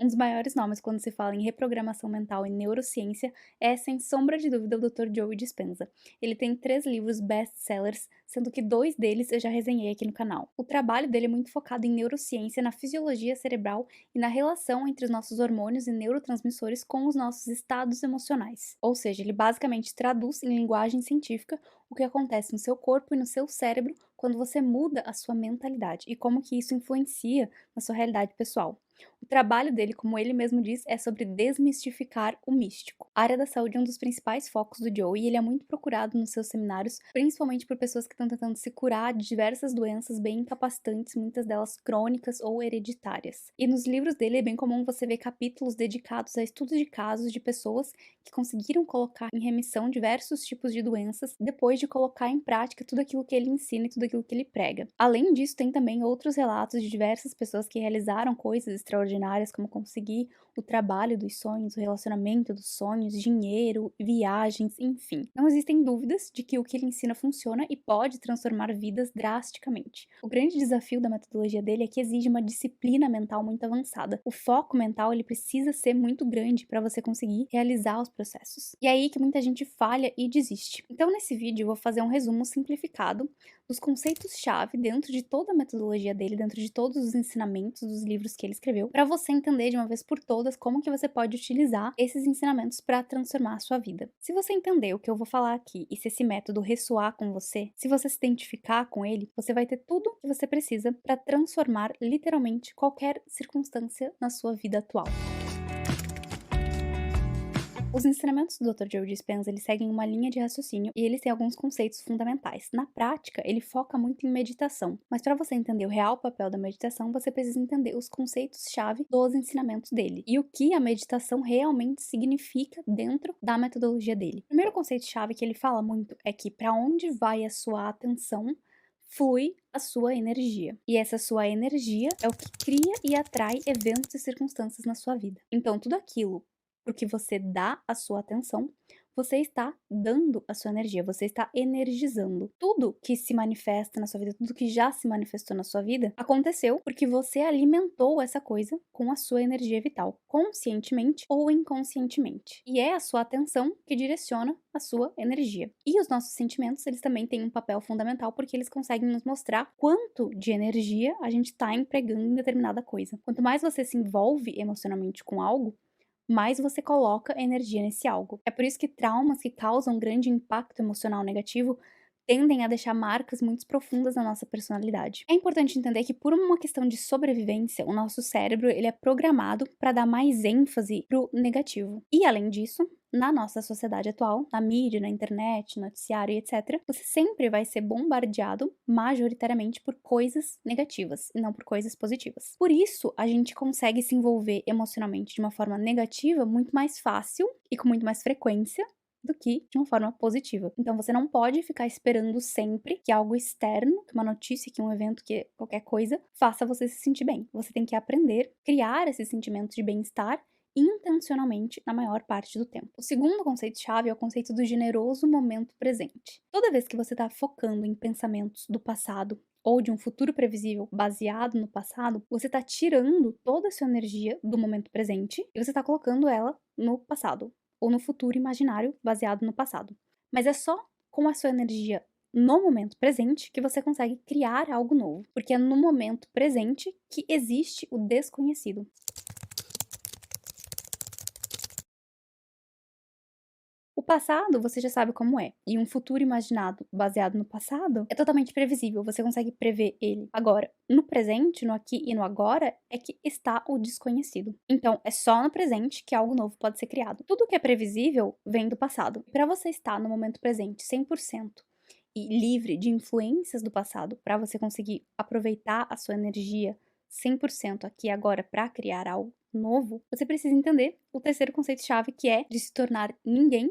Um dos maiores nomes quando se fala em reprogramação mental e neurociência é, sem sombra de dúvida, o Dr. Joe Dispenza. Ele tem 3 livros best-sellers, sendo que 2 deles eu já resenhei aqui no canal. O trabalho dele é muito focado em neurociência, na fisiologia cerebral e na relação entre os nossos hormônios e neurotransmissores com os nossos estados emocionais. Ou seja, ele basicamente traduz em linguagem científica o que acontece no seu corpo e no seu cérebro quando você muda a sua mentalidade e como que isso influencia na sua realidade pessoal. O trabalho dele, como ele mesmo diz, é sobre desmistificar o místico. A área da saúde é um dos principais focos do Joe e ele é muito procurado nos seus seminários, principalmente por pessoas que estão tentando se curar de diversas doenças bem incapacitantes, muitas delas crônicas ou hereditárias. E nos livros dele é bem comum você ver capítulos dedicados a estudos de casos de pessoas que conseguiram colocar em remissão diversos tipos de doenças depois de colocar em prática tudo aquilo que ele ensina e tudo aquilo que ele prega. Além disso, tem também outros relatos de diversas pessoas que realizaram coisas extraordinárias, como conseguir o trabalho dos sonhos, o relacionamento dos sonhos, dinheiro, viagens, enfim. Não existem dúvidas de que o que ele ensina funciona e pode transformar vidas drasticamente. O grande desafio da metodologia dele é que exige uma disciplina mental muito avançada. O foco mental ele precisa ser muito grande para você conseguir realizar os processos. E é aí que muita gente falha e desiste. Então, nesse vídeo, eu vou fazer um resumo simplificado dos conceitos-chave dentro de toda a metodologia dele, dentro de todos os ensinamentos dos livros que ele escreveu, para você entender de uma vez por todas como que você pode utilizar esses ensinamentos para transformar a sua vida. Se você entender o que eu vou falar aqui e se esse método ressoar com você, se você se identificar com ele, você vai ter tudo o que você precisa para transformar literalmente qualquer circunstância na sua vida atual. Os ensinamentos do Dr. Joe Dispenza, eles seguem uma linha de raciocínio e eles têm alguns conceitos fundamentais. Na prática, ele foca muito em meditação, mas para você entender o real papel da meditação, você precisa entender os conceitos-chave dos ensinamentos dele e o que a meditação realmente significa dentro da metodologia dele. O primeiro conceito-chave que ele fala muito é que para onde vai a sua atenção, flui a sua energia. E essa sua energia é o que cria e atrai eventos e circunstâncias na sua vida. Então, tudo aquilo porque você dá a sua atenção, você está dando a sua energia, você está energizando. Tudo que se manifesta na sua vida, tudo que já se manifestou na sua vida, aconteceu porque você alimentou essa coisa com a sua energia vital, conscientemente ou inconscientemente. E é a sua atenção que direciona a sua energia. E os nossos sentimentos, eles também têm um papel fundamental porque eles conseguem nos mostrar quanto de energia a gente está empregando em determinada coisa. Quanto mais você se envolve emocionalmente com algo, mais você coloca energia nesse algo. É por isso que traumas que causam grande impacto emocional negativo tendem a deixar marcas muito profundas na nossa personalidade. É importante entender que por uma questão de sobrevivência, o nosso cérebro ele é programado para dar mais ênfase pro negativo. E além disso, na nossa sociedade atual, na mídia, na internet, no noticiário e etc., você sempre vai ser bombardeado majoritariamente por coisas negativas e não por coisas positivas. Por isso, a gente consegue se envolver emocionalmente de uma forma negativa muito mais fácil e com muito mais frequência do que de uma forma positiva. Então você não pode ficar esperando sempre que algo externo, que uma notícia, que um evento, que qualquer coisa, faça você se sentir bem. Você tem que aprender, criar esses sentimentos de bem-estar intencionalmente na maior parte do tempo. O segundo conceito-chave é o conceito do generoso momento presente. Toda vez que você está focando em pensamentos do passado ou de um futuro previsível baseado no passado, você está tirando toda a sua energia do momento presente e você está colocando ela no passado ou no futuro imaginário baseado no passado. Mas é só com a sua energia no momento presente que você consegue criar algo novo, porque é no momento presente que existe o desconhecido. O passado você já sabe como é, e um futuro imaginado baseado no passado é totalmente previsível, você consegue prever ele. Agora, no presente, no aqui e no agora, é que está o desconhecido. Então, é só no presente que algo novo pode ser criado. Tudo que é previsível vem do passado. Para você estar no momento presente 100% e livre de influências do passado, para você conseguir aproveitar a sua energia 100% aqui e agora para criar algo novo, você precisa entender o terceiro conceito-chave, que é de se tornar ninguém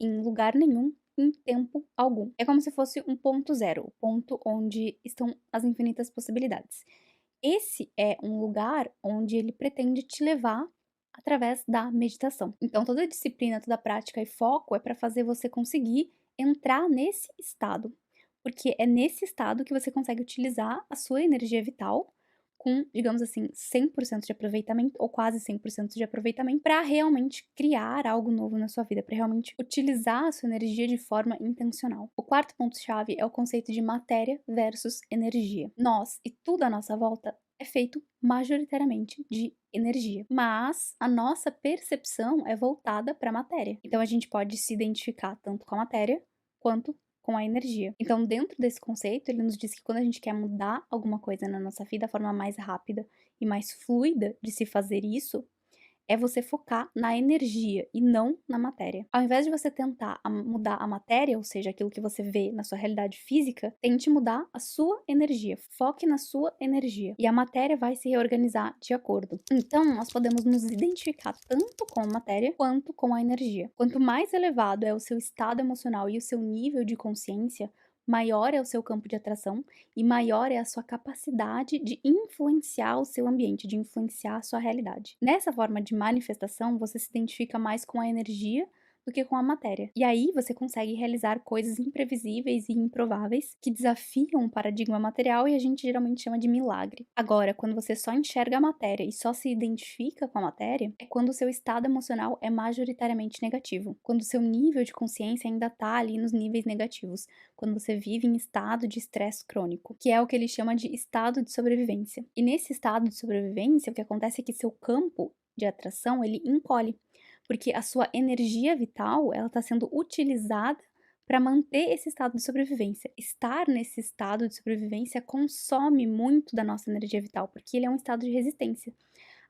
em lugar nenhum, em tempo algum. É como se fosse um ponto zero, o ponto onde estão as infinitas possibilidades. Esse é um lugar onde ele pretende te levar através da meditação. Então, toda disciplina, toda prática e foco é para fazer você conseguir entrar nesse estado, porque é nesse estado que você consegue utilizar a sua energia vital com, digamos assim, 100% de aproveitamento ou quase 100% de aproveitamento para realmente criar algo novo na sua vida, para realmente utilizar a sua energia de forma intencional. O quarto ponto-chave é o conceito de matéria versus energia. Nós e tudo à nossa volta é feito majoritariamente de energia, mas a nossa percepção é voltada para a matéria. Então a gente pode se identificar tanto com a matéria quanto com a energia. Então, dentro desse conceito, ele nos diz que quando a gente quer mudar alguma coisa na nossa vida, a forma mais rápida e mais fluida de se fazer isso é você focar na energia e não na matéria. Ao invés de você tentar mudar a matéria, ou seja, aquilo que você vê na sua realidade física, tente mudar a sua energia. Foque na sua energia e a matéria vai se reorganizar de acordo. Então, nós podemos nos identificar tanto com a matéria quanto com a energia. Quanto mais elevado é o seu estado emocional e o seu nível de consciência, maior é o seu campo de atração e maior é a sua capacidade de influenciar o seu ambiente, de influenciar a sua realidade. Nessa forma de manifestação, você se identifica mais com a energia do que com a matéria. E aí você consegue realizar coisas imprevisíveis e improváveis que desafiam o paradigma material e a gente geralmente chama de milagre. Agora, quando você só enxerga a matéria e só se identifica com a matéria, é quando o seu estado emocional é majoritariamente negativo, quando o seu nível de consciência ainda tá ali nos níveis negativos, quando você vive em estado de estresse crônico, que é o que ele chama de estado de sobrevivência. E nesse estado de sobrevivência, o que acontece é que seu campo de atração, ele encolhe, porque a sua energia vital, ela está sendo utilizada para manter esse estado de sobrevivência. Estar nesse estado de sobrevivência consome muito da nossa energia vital, porque ele é um estado de resistência.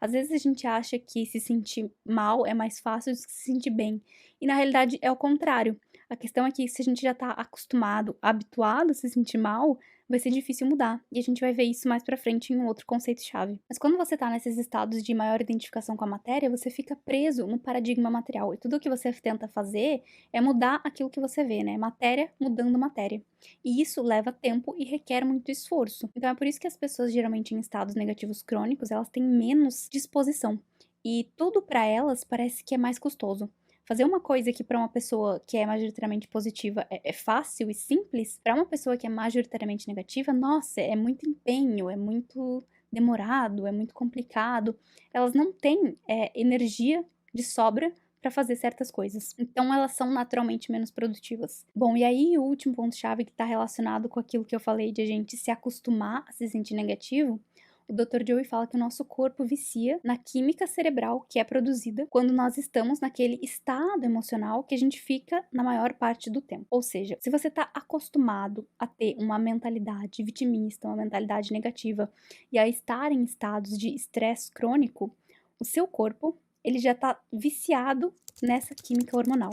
Às vezes a gente acha que se sentir mal é mais fácil do que se sentir bem. E na realidade é o contrário. A questão é que se a gente já tá acostumado, habituado a se sentir mal, vai ser difícil mudar. E a gente vai ver isso mais pra frente em um outro conceito-chave. Mas quando você tá nesses estados de maior identificação com a matéria, você fica preso no paradigma material. E tudo o que você tenta fazer é mudar aquilo que você vê, né? Matéria mudando matéria. E isso leva tempo e requer muito esforço. Então é por isso que as pessoas geralmente em estados negativos crônicos, elas têm menos disposição. E tudo pra elas parece que é mais custoso. Fazer uma coisa que para uma pessoa que é majoritariamente positiva é fácil e simples, para uma pessoa que é majoritariamente negativa, nossa, é muito empenho, é muito demorado, é muito complicado. Elas não têm energia de sobra para fazer certas coisas. Então elas são naturalmente menos produtivas. Bom, e aí o último ponto-chave que está relacionado com aquilo que eu falei de a gente se acostumar a se sentir negativo, o Dr. Joey fala que o nosso corpo vicia na química cerebral que é produzida quando nós estamos naquele estado emocional que a gente fica na maior parte do tempo. Ou seja, se você está acostumado a ter uma mentalidade vitimista, uma mentalidade negativa e a estar em estados de estresse crônico, o seu corpo ele já está viciado nessa química hormonal.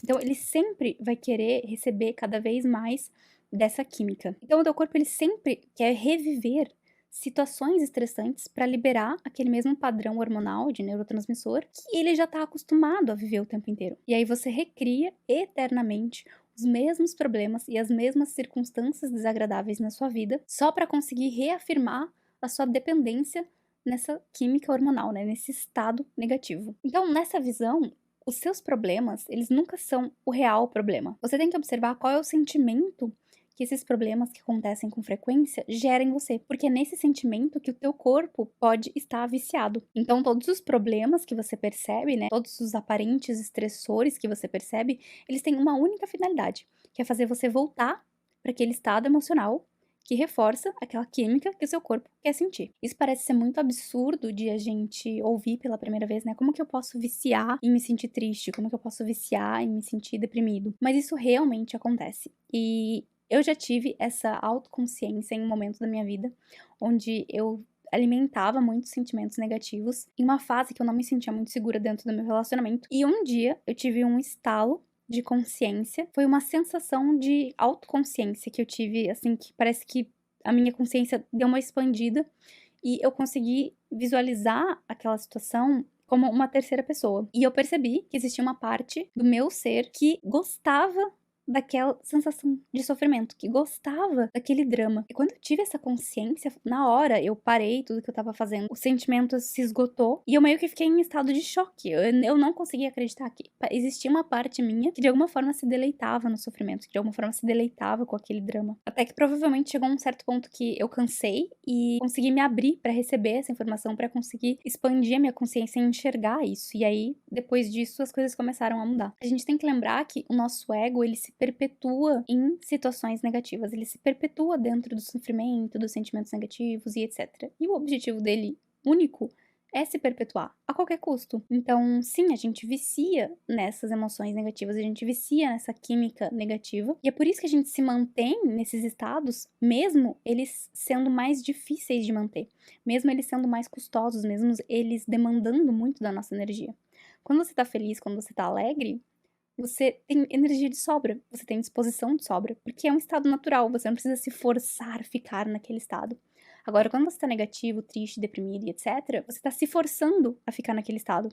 Então ele sempre vai querer receber cada vez mais dessa química. Então o teu corpo ele sempre quer reviver situações estressantes para liberar aquele mesmo padrão hormonal de neurotransmissor que ele já está acostumado a viver o tempo inteiro. E aí você recria eternamente os mesmos problemas e as mesmas circunstâncias desagradáveis na sua vida só para conseguir reafirmar a sua dependência nessa química hormonal, né, nesse estado negativo. Então, nessa visão, os seus problemas, eles nunca são o real problema. Você tem que observar qual é o sentimento que esses problemas que acontecem com frequência geram em você, porque é nesse sentimento que o teu corpo pode estar viciado. Então, todos os problemas que você percebe, né, todos os aparentes estressores que você percebe, eles têm uma única finalidade, que é fazer você voltar para aquele estado emocional que reforça aquela química que o seu corpo quer sentir. Isso parece ser muito absurdo de a gente ouvir pela primeira vez, né? Como que eu posso viciar em me sentir triste? Como que eu posso viciar em me sentir deprimido? Mas isso realmente acontece. E eu já tive essa autoconsciência em um momento da minha vida onde eu alimentava muitos sentimentos negativos em uma fase que eu não me sentia muito segura dentro do meu relacionamento. E um dia eu tive um estalo de consciência, foi uma sensação de autoconsciência que eu tive, assim, que parece que a minha consciência deu uma expandida e eu consegui visualizar aquela situação como uma terceira pessoa. E eu percebi que existia uma parte do meu ser que gostava daquela sensação de sofrimento, que gostava daquele drama. E quando eu tive essa consciência, na hora eu parei tudo que eu estava fazendo, o sentimento se esgotou e eu meio que fiquei em estado de choque. Eu não conseguia acreditar que existia uma parte minha que de alguma forma se deleitava no sofrimento, que de alguma forma se deleitava com aquele drama. Até que provavelmente chegou um certo ponto que eu cansei e consegui me abrir pra receber essa informação, pra conseguir expandir a minha consciência e enxergar isso. E aí, depois disso, as coisas começaram a mudar. A gente tem que lembrar que o nosso ego, ele se perpetua em situações negativas, ele se perpetua dentro do sofrimento, dos sentimentos negativos e etc. E o objetivo dele único é se perpetuar a qualquer custo. Então, sim, a gente vicia nessas emoções negativas, a gente vicia nessa química negativa, e é por isso que a gente se mantém nesses estados, mesmo eles sendo mais difíceis de manter, mesmo eles sendo mais custosos, mesmo eles demandando muito da nossa energia. Quando você tá feliz, quando você tá alegre, você tem energia de sobra, você tem disposição de sobra, porque é um estado natural, você não precisa se forçar a ficar naquele estado. Agora, quando você tá negativo, triste, deprimido e etc., você tá se forçando a ficar naquele estado.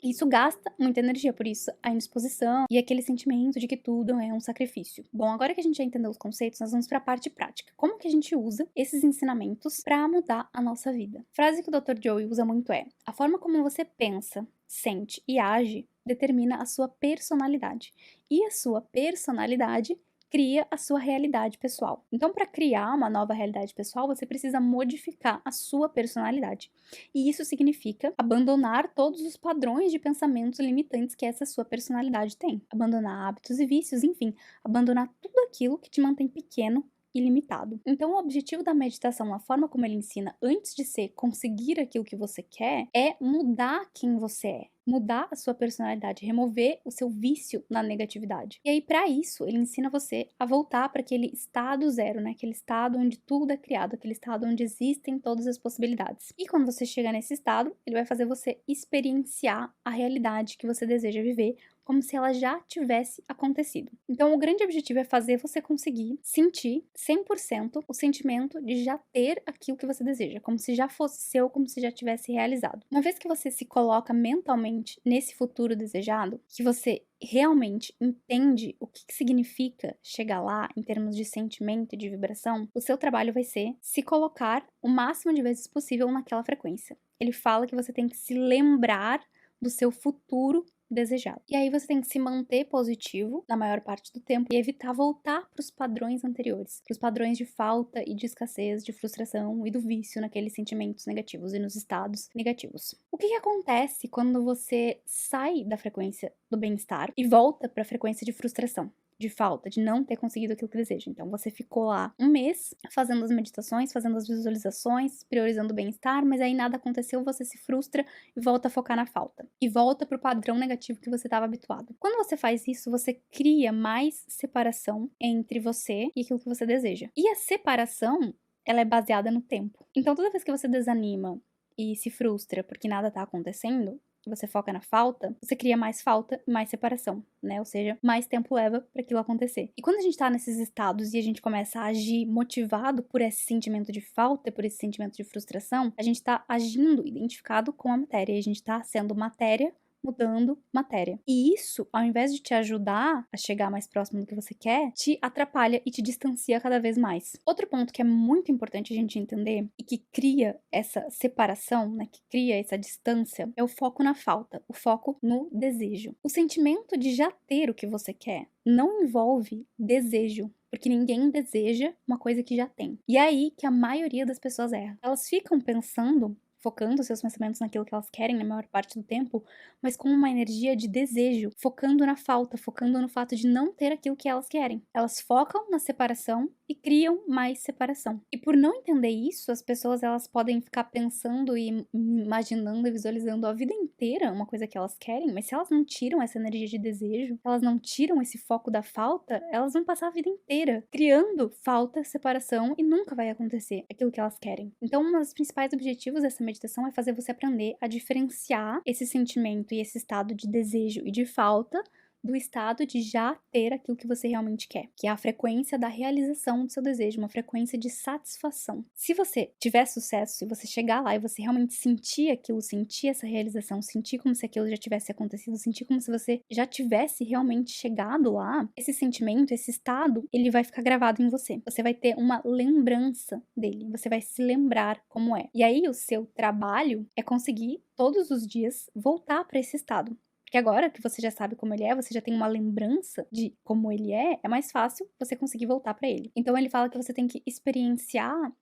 E isso gasta muita energia, por isso a indisposição e aquele sentimento de que tudo é um sacrifício. Bom, agora que a gente já entendeu os conceitos, nós vamos para a parte prática. Como que a gente usa esses ensinamentos para mudar a nossa vida? A frase que o Dr. Joey usa muito é: a forma como você pensa, sente e age determina a sua personalidade. E a sua personalidade cria a sua realidade pessoal. Então, para criar uma nova realidade pessoal, você precisa modificar a sua personalidade. E isso significa abandonar todos os padrões de pensamentos limitantes que essa sua personalidade tem. Abandonar hábitos e vícios, enfim, abandonar tudo aquilo que te mantém pequeno e limitado. Então, o objetivo da meditação, a forma como ele ensina, antes de ser conseguir aquilo que você quer, é mudar quem você é. Mudar a sua personalidade, remover o seu vício na negatividade. E aí, para isso, ele ensina você a voltar para aquele estado zero, né? Aquele estado onde tudo é criado, aquele estado onde existem todas as possibilidades. E quando você chega nesse estado, ele vai fazer você experienciar a realidade que você deseja viver, como se ela já tivesse acontecido. Então, o grande objetivo é fazer você conseguir sentir 100% o sentimento de já ter aquilo que você deseja, como se já fosse seu, como se já tivesse realizado. Uma vez que você se coloca mentalmente nesse futuro desejado, que você realmente entende o que significa chegar lá em termos de sentimento e de vibração, o seu trabalho vai ser se colocar o máximo de vezes possível naquela frequência. Ele fala que você tem que se lembrar do seu futuro desejado. E aí você tem que se manter positivo na maior parte do tempo e evitar voltar para os padrões anteriores, para os padrões de falta e de escassez, de frustração e do vício naqueles sentimentos negativos e nos estados negativos. O que acontece quando você sai da frequência do bem-estar e volta para a frequência de frustração? De falta, de não ter conseguido aquilo que deseja. Então, você ficou lá um mês fazendo as meditações, fazendo as visualizações, priorizando o bem-estar, mas aí nada aconteceu, você se frustra e volta a focar na falta. E volta pro padrão negativo que você estava habituado. Quando você faz isso, você cria mais separação entre você e aquilo que você deseja. E a separação, ela é baseada no tempo. Então, toda vez que você desanima e se frustra porque nada tá acontecendo, você foca na falta, você cria mais falta e mais separação, né? Ou seja, mais tempo leva para aquilo acontecer. E quando a gente tá nesses estados e a gente começa a agir motivado por esse sentimento de falta, por esse sentimento de frustração, a gente tá agindo identificado com a matéria, e a gente tá sendo matéria mudando matéria. E isso, ao invés de te ajudar a chegar mais próximo do que você quer, te atrapalha e te distancia cada vez mais. Outro ponto que é muito importante a gente entender e que cria essa separação, né, que cria essa distância, é o foco na falta, o foco no desejo. O sentimento de já ter o que você quer não envolve desejo, porque ninguém deseja uma coisa que já tem. E é aí que a maioria das pessoas erra. Elas ficam pensando, focando seus pensamentos naquilo que elas querem na maior parte do tempo, mas com uma energia de desejo, focando na falta, focando no fato de não ter aquilo que elas querem. Elas focam na separação e criam mais separação. E por não entender isso, as pessoas elas podem ficar pensando e imaginando e visualizando a vida inteira uma coisa que elas querem, mas se elas não tiram essa energia de desejo, elas não tiram esse foco da falta, elas vão passar a vida inteira criando falta, separação e nunca vai acontecer aquilo que elas querem. Então, um dos principais objetivos dessa meditação é fazer você aprender a diferenciar esse sentimento e esse estado de desejo e de falta do estado de já ter aquilo que você realmente quer, que é a frequência da realização do seu desejo, uma frequência de satisfação. Se você tiver sucesso, se você chegar lá e você realmente sentir aquilo, sentir essa realização, sentir como se aquilo já tivesse acontecido, sentir como se você já tivesse realmente chegado lá, esse sentimento, esse estado, ele vai ficar gravado em você. Você vai ter uma lembrança dele, você vai se lembrar como é. E aí o seu trabalho é conseguir todos os dias voltar para esse estado. Porque agora que você já sabe como ele é, você já tem uma lembrança de como ele é mais fácil você conseguir voltar para ele. Então ele fala que você tem que experienciar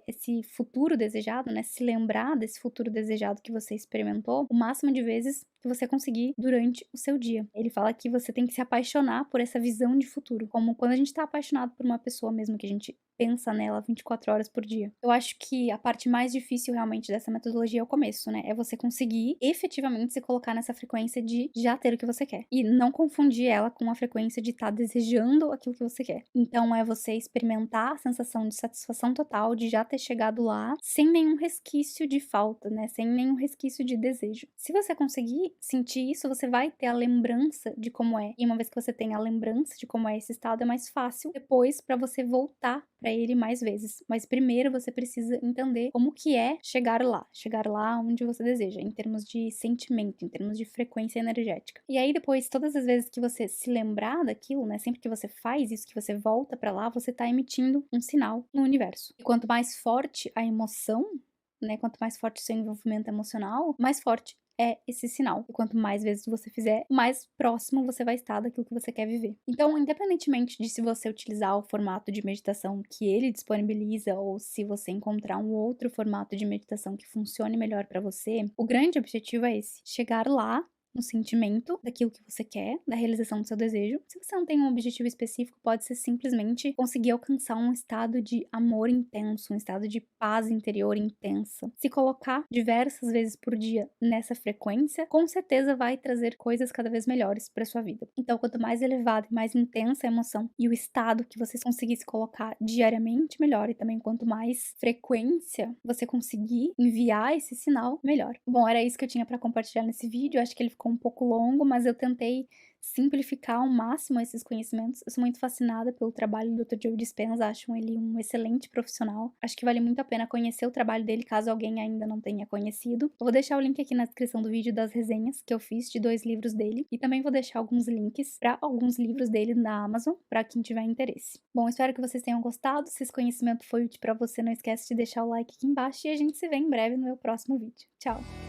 esse futuro desejado, né? Se lembrar desse futuro desejado que você experimentou o máximo de vezes que você conseguir durante o seu dia. Ele fala que você tem que se apaixonar por essa visão de futuro, como quando a gente tá apaixonado por uma pessoa mesmo, que a gente pensa nela 24 horas por dia. Eu acho que a parte mais difícil realmente dessa metodologia é o começo, né? É você conseguir efetivamente se colocar nessa frequência de já ter o que você quer. E não confundir ela com a frequência de estar desejando aquilo que você quer. Então é você experimentar a sensação de satisfação total, de já ter chegado lá, sem nenhum resquício de falta, né? Sem nenhum resquício de desejo. Se você conseguir sentir isso, você vai ter a lembrança de como é. E uma vez que você tem a lembrança de como é esse estado, é mais fácil depois para você voltar para ele mais vezes. Mas primeiro você precisa entender como que é chegar lá onde você deseja, em termos de sentimento, em termos de frequência energética. E aí depois, todas as vezes que você se lembrar daquilo, né, sempre que você faz isso, que você volta para lá, você tá emitindo um sinal no universo. E quanto mais forte a emoção, né, quanto mais forte o seu envolvimento emocional, mais forte é esse sinal. E quanto mais vezes você fizer, mais próximo você vai estar daquilo que você quer viver. Então, independentemente de se você utilizar o formato de meditação que ele disponibiliza ou se você encontrar um outro formato de meditação que funcione melhor para você, o grande objetivo é esse: chegar lá no sentimento daquilo que você quer, da realização do seu desejo. Se você não tem um objetivo específico, pode ser simplesmente conseguir alcançar um estado de amor intenso, um estado de paz interior intensa. Se colocar diversas vezes por dia nessa frequência, com certeza vai trazer coisas cada vez melhores para sua vida. Então, quanto mais elevada e mais intensa a emoção e o estado que você conseguir se colocar diariamente, melhor. E também quanto mais frequência você conseguir enviar esse sinal, melhor. Bom, era isso que eu tinha para compartilhar nesse vídeo. Eu acho que ele ficou um pouco longo, mas eu tentei simplificar ao máximo esses conhecimentos. Eu sou muito fascinada pelo trabalho do Dr. Joe Dispenza, acho ele um excelente profissional. Acho que vale muito a pena conhecer o trabalho dele, caso alguém ainda não tenha conhecido. Eu vou deixar o link aqui na descrição do vídeo das resenhas que eu fiz de 2 livros dele, e também vou deixar alguns links para alguns livros dele na Amazon, para quem tiver interesse. Bom, espero que vocês tenham gostado. Se esse conhecimento foi útil para você, não esquece de deixar o like aqui embaixo e a gente se vê em breve no meu próximo vídeo. Tchau!